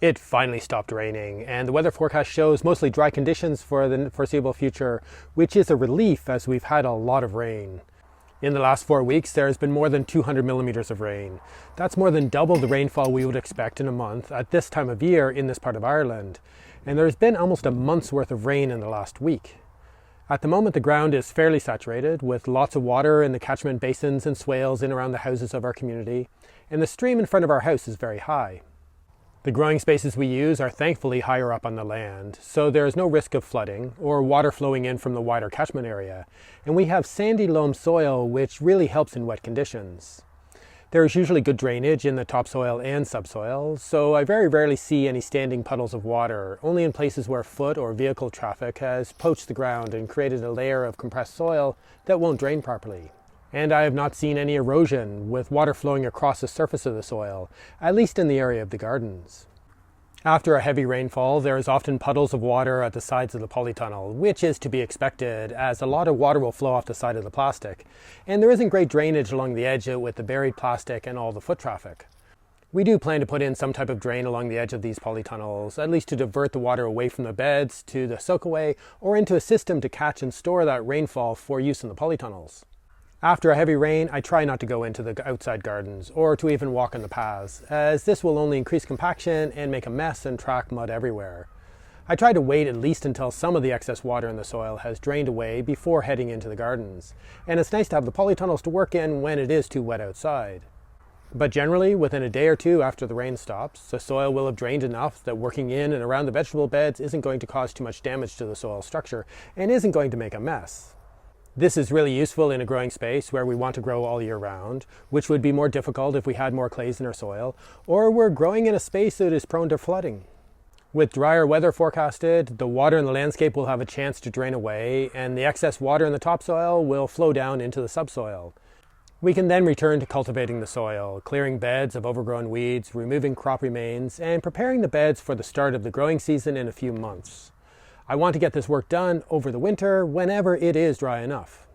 It finally stopped raining, and the weather forecast shows mostly dry conditions for the foreseeable future, which is a relief as we've had a lot of rain. In the last 4 weeks, there has been more than 200 millimeters of rain. That's more than double the rainfall we would expect in a month at this time of year in this part of Ireland. And there's been almost a month's worth of rain in the last week. At the moment, the ground is fairly saturated, with lots of water in the catchment basins and swales in around the houses of our community, and the stream in front of our house is very high. The growing spaces we use are thankfully higher up on the land, so there is no risk of flooding or water flowing in from the wider catchment area, and we have sandy loam soil which really helps in wet conditions. There is usually good drainage in the topsoil and subsoil, so I very rarely see any standing puddles of water, only in places where foot or vehicle traffic has poached the ground and created a layer of compressed soil that won't drain properly. And I have not seen any erosion, with water flowing across the surface of the soil, at least in the area of the gardens. After a heavy rainfall, there is often puddles of water at the sides of the polytunnel, which is to be expected as a lot of water will flow off the side of the plastic, and there isn't great drainage along the edge with the buried plastic and all the foot traffic. We do plan to put in some type of drain along the edge of these polytunnels, at least to divert the water away from the beds to the soakaway or into a system to catch and store that rainfall for use in the polytunnels. After a heavy rain, I try not to go into the outside gardens or to even walk on the paths, as this will only increase compaction and make a mess and track mud everywhere. I try to wait at least until some of the excess water in the soil has drained away before heading into the gardens, and it's nice to have the polytunnels to work in when it is too wet outside. But generally, within a day or two after the rain stops, the soil will have drained enough that working in and around the vegetable beds isn't going to cause too much damage to the soil structure and isn't going to make a mess. This is really useful in a growing space where we want to grow all year round, which would be more difficult if we had more clays in our soil, or we're growing in a space that is prone to flooding. With drier weather forecasted, the water in the landscape will have a chance to drain away, and the excess water in the topsoil will flow down into the subsoil. We can then return to cultivating the soil, clearing beds of overgrown weeds, removing crop remains, and preparing the beds for the start of the growing season in a few months. I want to get this work done over the winter whenever it is dry enough.